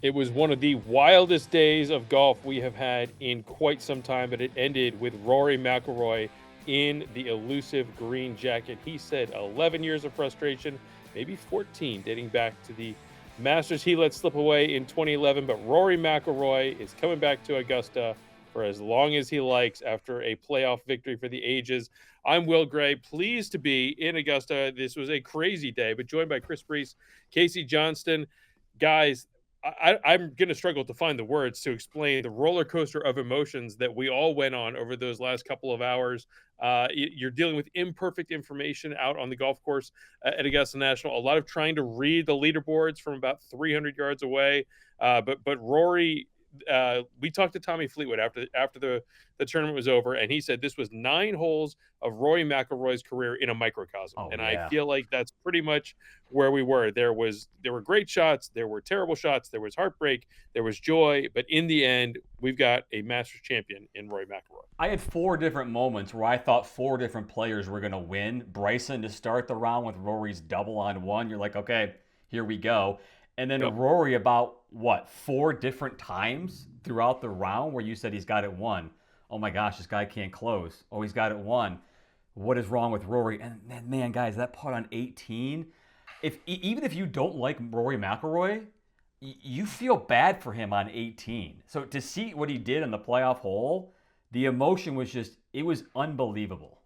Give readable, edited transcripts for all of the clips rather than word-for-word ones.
It was one of the wildest days of golf we have had in quite some time, but it ended with Rory McIlroy in the elusive green jacket. He said 11 years of frustration, maybe 14, dating back to the Masters he let slip away in 2011. But Rory McIlroy is coming back to Augusta for as long as he likes after a playoff victory for the ages. I'm Will Gray, pleased to be in Augusta. This was a crazy day, but joined by Chris Brees, Casey Johnston. Guys, I'm going to struggle to find the words to explain the roller coaster of emotions that we all went on over those last couple of hours. You're dealing with imperfect information out on the golf course at Augusta National. A lot of trying to read the leaderboards from about 300 yards away. But Rory, we talked to Tommy Fleetwood after the tournament was over, and he said this was 9 holes of Rory McIlroy's career in a microcosm. Oh, and yeah. I feel like that's pretty much where we were. There were great shots, there were terrible shots, there was heartbreak, there was joy, but in the end, we've got a Masters champion in Rory McIlroy. I had 4 different moments where I thought 4 different players were going to win. Bryson to start the round with Rory's double on one. You're like, okay, here we go. And then Rory about, 4 different times throughout the round where you said he's got it won. Oh my gosh, this guy can't close. Oh, he's got it won. What is wrong with Rory? And man, guys, that putt on 18, even if you don't like Rory McIlroy, you feel bad for him on 18. So to see what he did in the playoff hole, the emotion was it was unbelievable.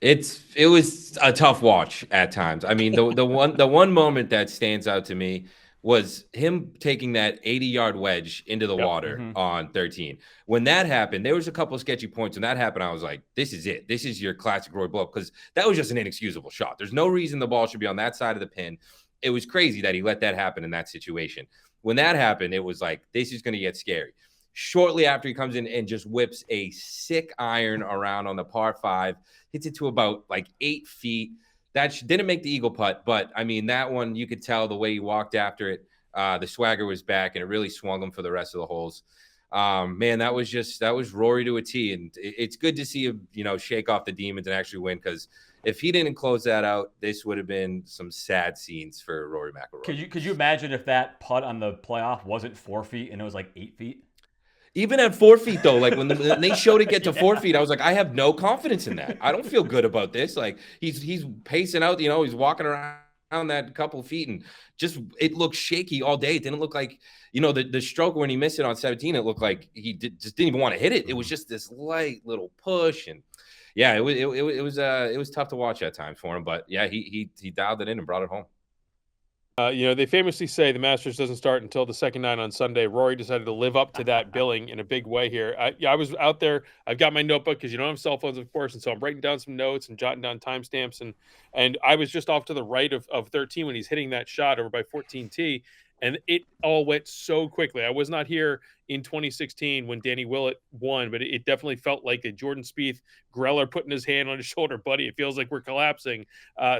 It was a tough watch at times. I mean, the one moment that stands out to me was him taking that 80-yard wedge into the water on 13. When that happened, there was a couple of sketchy points. When that happened, I was like, this is it. This is your classic Roy blow-up, because that was just an inexcusable shot. There's no reason the ball should be on that side of the pin. It was crazy that he let that happen in that situation. When that happened, it was like, this is going to get scary. Shortly after, he comes in and just whips a sick iron around on the par 5, hits it to about like 8 feet. That didn't make the eagle putt, but I mean, that one, you could tell the way he walked after it. The swagger was back, and it really swung him for the rest of the holes. Man, that was Rory to a T, and it's good to see him, shake off the demons and actually win, because if he didn't close that out, this would have been some sad scenes for Rory McIlroy. Could you imagine if that putt on the playoff wasn't 4 feet and it was like 8 feet? Even at 4 feet, though, like when they showed it get to 4 feet, I was like, I have no confidence in that. I don't feel good about this. Like he's pacing out, he's walking around that couple of feet, and just it looked shaky all day. It didn't look like, the stroke when he missed it on 17. It looked like he just didn't even want to hit it. It was just this light little push, and yeah, it was tough to watch at times for him. But yeah, he dialed it in and brought it home. They famously say the Masters doesn't start until the second night on Sunday. Rory decided to live up to that billing in a big way here. I was out there. I've got my notebook because you don't have cell phones, of course, and so I'm writing down some notes and jotting down timestamps. And I was just off to the right of 13 when he's hitting that shot over by 14T, and it all went so quickly. I was not here in 2016 when Danny Willett won, but it definitely felt like a Jordan Spieth Greller putting his hand on his shoulder. Buddy, it feels like we're collapsing.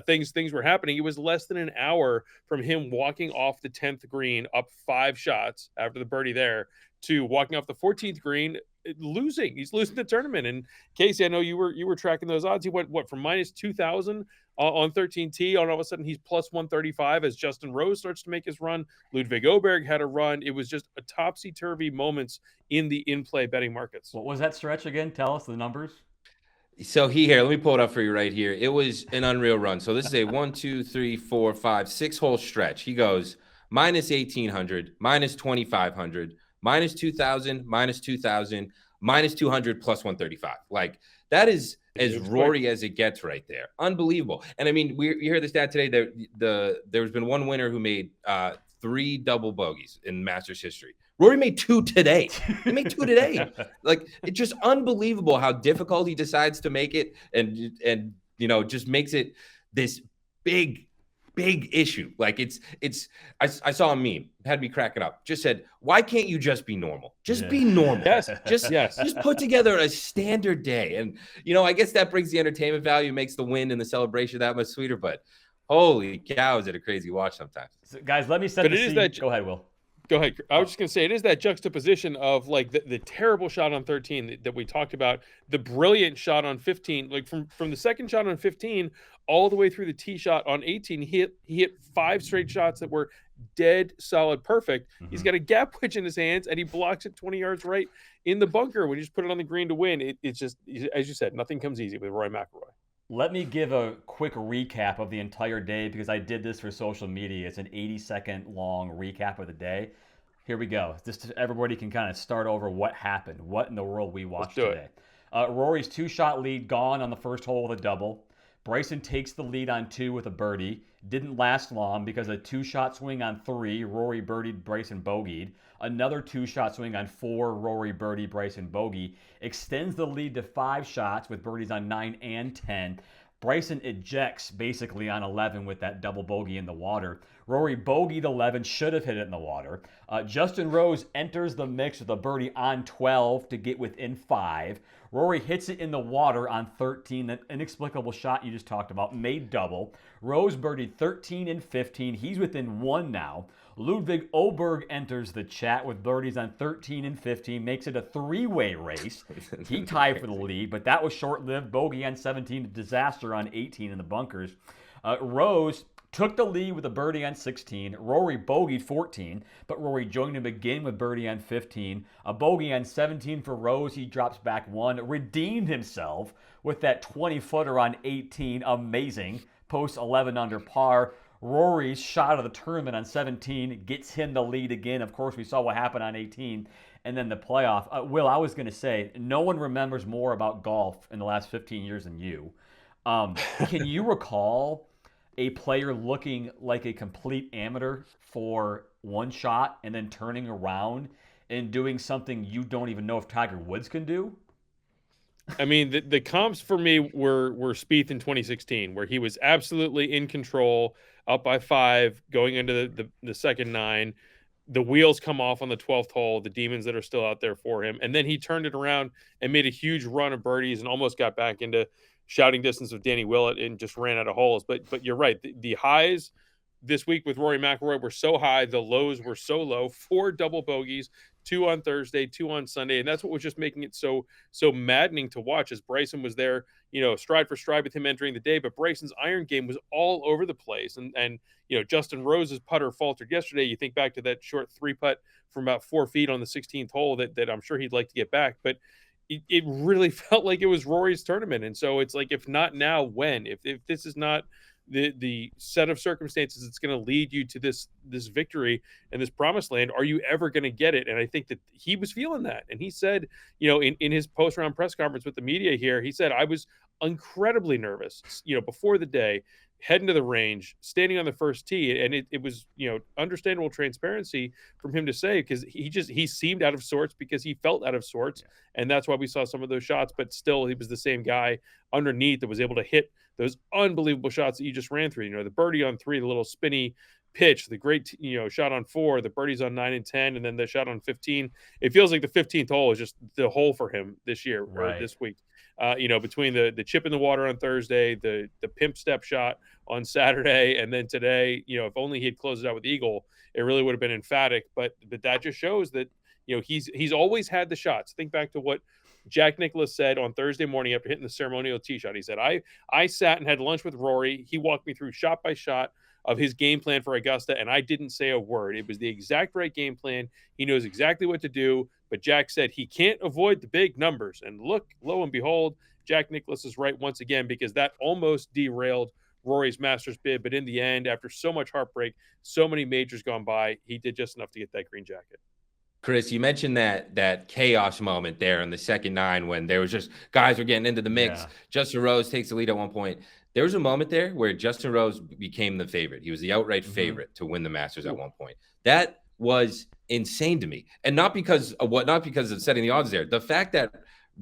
Things were happening. It was less than an hour from him walking off the 10th green up 5 shots after the birdie there to walking off the 14th green losing. He's losing the tournament. And Casey, I know you were tracking those odds. He went from minus 2,000 on 13T, all of a sudden he's plus 135 as Justin Rose starts to make his run. Ludwig Oberg had a run. It was just a topsy-turvy moments in the in-play betting markets. What was that stretch again? Tell us the numbers. So let me pull it up for you right here. It was an unreal run. So this is a 1, 2, 3, 4, 5, 6 hole stretch. He goes minus 1,800, minus 2,500, minus 2,000, minus 2,000, minus 200, plus 135. Like, that is as Rory as it gets right there. Unbelievable. And I mean, you heard the stat today that there's been one winner who made 3 double bogeys in Masters history. Rory made 2 today. He made 2 today. Like, it's just unbelievable how difficult he decides to make it, and just makes it this big issue. Like, I saw a meme, had me cracking up. Just said, why can't you just be normal? Just be normal. Just put together a standard day. And I guess that brings the entertainment value, makes the win and the celebration that much sweeter. But holy cow, is it a crazy watch sometimes. So, guys, let me set the scene. Go ahead, Will. Go ahead. I was just going to say, it is that juxtaposition of like the terrible shot on 13 that we talked about, the brilliant shot on 15, like from the second shot on 15 all the way through the tee shot on 18, he hit 5 straight shots that were dead solid perfect. He's Mhm. got a gap wedge in his hands, and he blocks it 20 yards right in the bunker when you just put it on the green to win. It's just, as you said, nothing comes easy with Rory McIlroy. Let me give a quick recap of the entire day because I did this for social media. It's an 80-second long recap of the day. Here we go. Just so everybody can kind of start over what happened, what in the world we Let's watched do it. today. Rory's 2-shot lead gone on the first hole with a double. Bryson takes the lead on 2 with a birdie. Didn't last long because a 2-shot swing on 3, Rory birdied, Bryson bogeyed. Another 2-shot swing on 4, Rory birdie, Bryson bogey. Extends the lead to 5 shots with birdies on 9 and 10. Bryson ejects basically on 11 with that double bogey in the water. Rory bogeyed 11, should have hit it in the water. Justin Rose enters the mix with a birdie on 12 to get within 5. Rory hits it in the water on 13, that inexplicable shot you just talked about, made double. Rose birdied 13 and 15. He's within 1 now. Ludwig Oberg enters the chat with birdies on 13 and 15, makes it a 3-way race. He tied for the lead, but that was short-lived. Bogey on 17, a disaster on 18 in the bunkers. Rose took the lead with a birdie on 16. Rory bogeyed 14, but Rory joined him again with birdie on 15. A bogey on 17 for Rose. He drops back 1. Redeemed himself with that 20-footer on 18. Amazing. Post 11 under par. Rory's shot of the tournament on 17 gets him the lead again. Of course, we saw what happened on 18 and then the playoff. Will, I was going to say, no one remembers more about golf in the last 15 years than you. Can you recall a player looking like a complete amateur for one shot and then turning around and doing something you don't even know if Tiger Woods can do? I mean, the comps for me were Spieth in 2016, where he was absolutely in control, up by 5, going into the second 9. The wheels come off on the 12th hole, the demons that are still out there for him. And then he turned it around and made a huge run of birdies and almost got back into shouting distance of Danny Willett and just ran out of holes. But you're right. The highs this week with Rory McIlroy were so high. The lows were so low. 4 double bogeys, 2 on Thursday, 2 on Sunday. And that's what was just making it so maddening to watch as Bryson was there, stride for stride with him entering the day. But Bryson's iron game was all over the place. And Justin Rose's putter faltered yesterday. You think back to that short 3-putt from about 4 feet on the 16th hole that I'm sure he'd like to get back. But it really felt like it was Rory's tournament. And so it's like, if not now, when? If this is not the set of circumstances that's going to lead you to this victory and this promised land, are you ever going to get it? And I think that he was feeling that. And he said, in his post-round press conference with the media here, he said, I was incredibly nervous, before the day, heading to the range, standing on the first tee. And it was, understandable transparency from him to say, because he seemed out of sorts because he felt out of sorts. And that's why we saw some of those shots, but still he was the same guy underneath that was able to hit those unbelievable shots that you just ran through. The birdie on 3, the little spinny pitch, the great, shot on 4, the birdies on 9 and 10, and then the shot on 15. It feels like the 15th hole is just the hole for him this year, or this week. Between the chip in the water on Thursday, the pimp step shot on Saturday, and then today, if only he had closed it out with eagle, it really would have been emphatic. But that just shows that, he's always had the shots. Think back to what Jack Nicklaus said on Thursday morning after hitting the ceremonial tee shot. He said, I sat and had lunch with Rory. He walked me through shot by shot of his game plan for Augusta, and I didn't say a word. It was the exact right game plan. He knows exactly what to do. But Jack said he can't avoid the big numbers. And look, lo and behold, Jack Nicklaus is right once again, because that almost derailed Rory's Masters bid. But in the end, after so much heartbreak, so many majors gone by, he did just enough to get that green jacket. Chris, you mentioned that chaos moment there in the second 9 when there was just guys were getting into the mix. Yeah. Justin Rose takes the lead at one point. There was a moment there where Justin Rose became the favorite. He was the outright favorite to win the Masters at one point. That was insane to me. And not because of setting the odds there. The fact that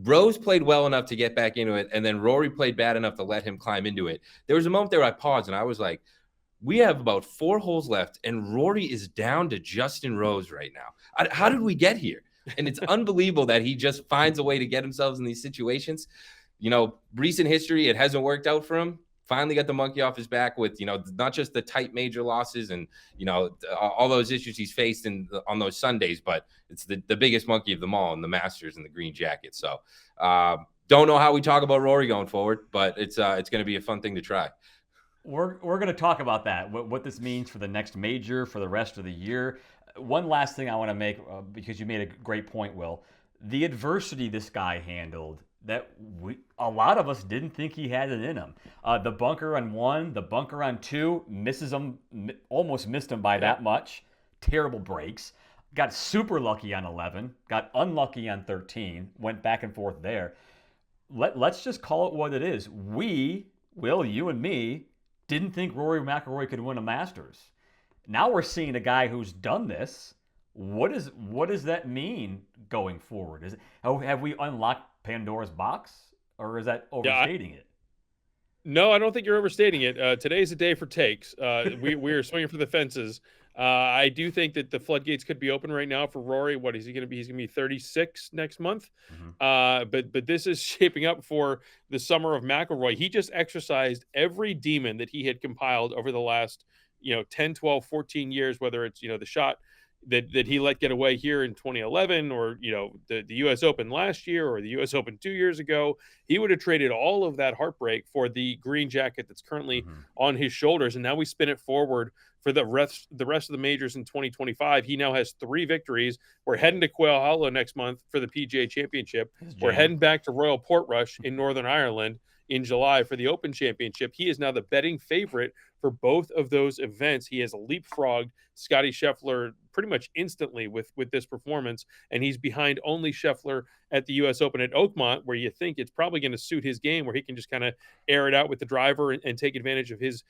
Rose played well enough to get back into it, and then Rory played bad enough to let him climb into it. There was a moment there I paused and I was like, we have about 4 holes left, and Rory is down to Justin Rose right now. How did we get here? And it's unbelievable that he just finds a way to get himself in these situations. Recent history, it hasn't worked out for him. Finally got the monkey off his back with, not just the tight major losses and, all those issues he's faced on those Sundays, but it's the biggest monkey of them all in the Masters and the green jacket. So don't know how we talk about Rory going forward, but it's going to be a fun thing to try. We're going to talk about that, what this means for the next major, for the rest of the year. One last thing I want to make, because you made a great point, Will. The adversity this guy handled that a lot of us didn't think he had it in him. The bunker on 1, the bunker on 2, misses him, almost missed him by that much. Terrible breaks. Got super lucky on 11, got unlucky on 13, went back and forth there. Let's just call it what it is. Will, you and me, didn't think Rory McIlroy could win a Masters. Now we're seeing a guy who's done this. What does that mean going forward? Have we unlocked Pandora's box, or is that overstating it? No, I don't think you're overstating it. Today's a day for takes. We are swinging for the fences. I do think that the floodgates could be open right now for Rory. What is he going to be? He's going to be 36 next month. But this is shaping up for the summer of McIlroy. He just exercised every demon that he had compiled over the last 10, 12, 14 years, whether it's the shot that he let get away here in 2011, or the US Open last year, or the US Open 2 years ago. He would have traded all of that heartbreak for the green jacket that's currently on his shoulders, and now we spin it forward for the rest of the majors in 2025. He now has 3 victories. We're heading to Quail Hollow next month for the PGA Championship. We're heading back to Royal Portrush in Northern Ireland in July for the Open Championship. He is now the betting favorite for both of those events. He has leapfrogged Scottie Scheffler pretty much instantly with this performance, and he's behind only Scheffler at the U.S. Open at Oakmont, where you think it's probably going to suit his game, where he can just kind of air it out with the driver and take advantage of his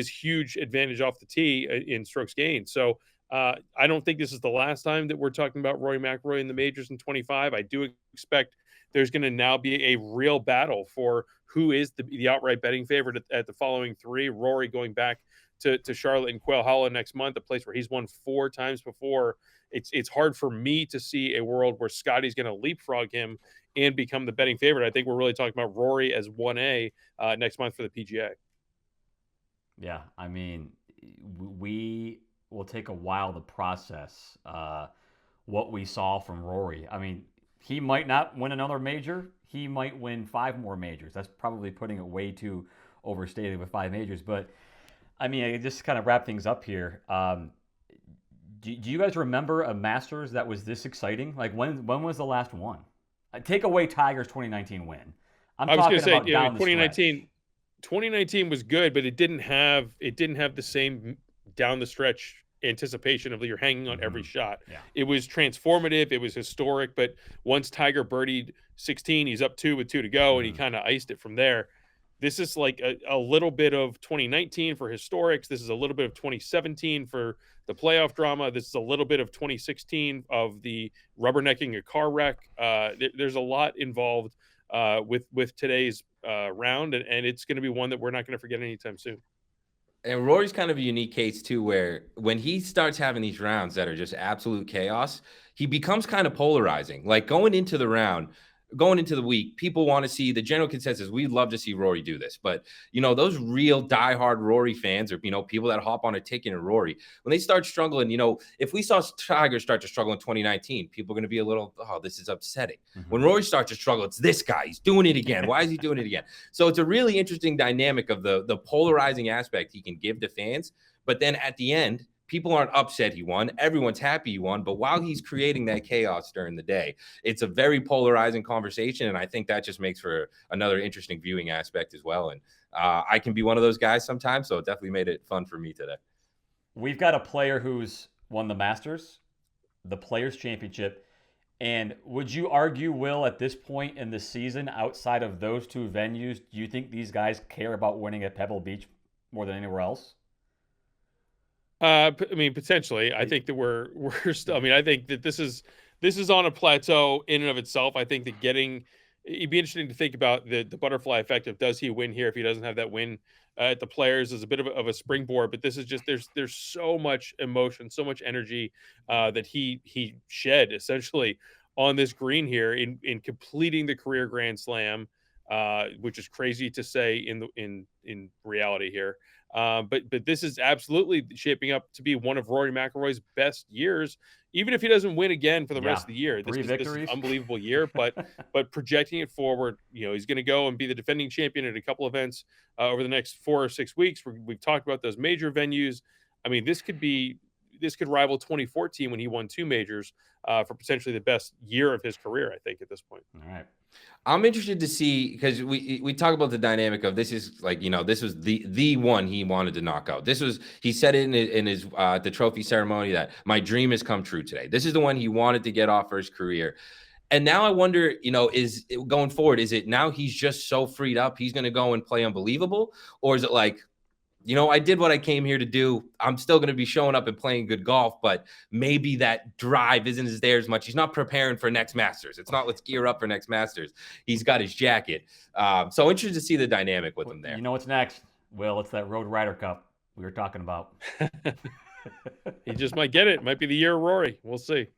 huge advantage off the tee in strokes gained. So I don't think this is the last time that we're talking about Rory McIlroy in the majors in 25. I do expect there's going to now be a real battle for who is the outright betting favorite at the following 3. Rory going back to Charlotte and Quail Hollow next month, a place where he's won 4 times before. It's hard for me to see a world where Scottie's going to leapfrog him and become the betting favorite. I think we're really talking about Rory as 1A next month for the PGA. Yeah, I mean, we will take a while to process what we saw from Rory. I mean, he might not win another major. He might win 5 more majors. That's probably putting it way too overstated with 5 majors. But, I mean, I just kind of wrap things up here. Do you guys remember a Masters that was this exciting? Like, when was the last one? Take away Tiger's 2019 win. I was going to say, 2019 was good, but it didn't have the same down the stretch anticipation of you're hanging on every shot. Yeah. It was transformative. It was historic. But once Tiger birdied 16, he's up 2 with 2 to go, and he kind of iced it from there. This is like a little bit of 2019 for historics. This is a little bit of 2017 for the playoff drama. This is a little bit of 2016 of the rubbernecking a car wreck. There's a lot involved with today's round, and it's going to be one that we're not going to forget anytime soon. And Rory's kind of a unique case too, where when he starts having these rounds that are just absolute chaos, he becomes kind of polarizing. Like going into the week, people want to see the general consensus. We'd love to see Rory do this, but those real diehard Rory fans, or people that hop on a ticket in Rory, when they start struggling, if we saw Tiger start to struggle in 2019, people are going to be a little, oh, this is upsetting. When Rory starts to struggle, it's this guy. He's doing it again. Why is he doing it again? So it's a really interesting dynamic of the polarizing aspect he can give to fans. But then at the end, people aren't upset he won. Everyone's happy he won. But while he's creating that chaos during the day, it's a very polarizing conversation. And I think that just makes for another interesting viewing aspect as well. And I can be one of those guys sometimes. So it definitely made it fun for me today. We've got a player who's won the Masters, the Players' Championship. And would you argue, Will, at this point in the season, outside of those 2 venues, do you think these guys care about winning at Pebble Beach more than anywhere else? I mean, potentially. I think that we're still. I mean, I think that this is on a plateau in and of itself. I think that it'd be interesting to think about the butterfly effect of, does he win here if he doesn't have that win at the Players, is a bit of a springboard. But this is just there's so much emotion, so much energy that he shed essentially on this green here in completing the career Grand Slam, which is crazy to say in reality here. But this is absolutely shaping up to be one of Rory McIlroy's best years. Even if he doesn't win again for the rest of the year, this is an unbelievable year. But projecting it forward, he's going to go and be the defending champion at a couple events over the next 4 or 6 weeks. We've talked about those major venues. I mean, this could rival 2014 when he won 2 majors for potentially the best year of his career, I think, at this point. All right. I'm interested to see, because we talk about the dynamic of this is like, this was the one he wanted to knock out. He said it in his the trophy ceremony that my dream has come true today. This is the one he wanted to get off for his career. And now I wonder, is going forward, is it now he's just so freed up, he's going to go and play unbelievable? Or is it like, I did what I came here to do. I'm still going to be showing up and playing good golf, but maybe that drive isn't as there as much. He's not preparing for next Masters. It's not let's gear up for next Masters. He's got his jacket. So interested to see the dynamic with him there. You know what's next, Will? It's that Road Ryder Cup we were talking about. He just might get it. Might be the year of Rory. We'll see.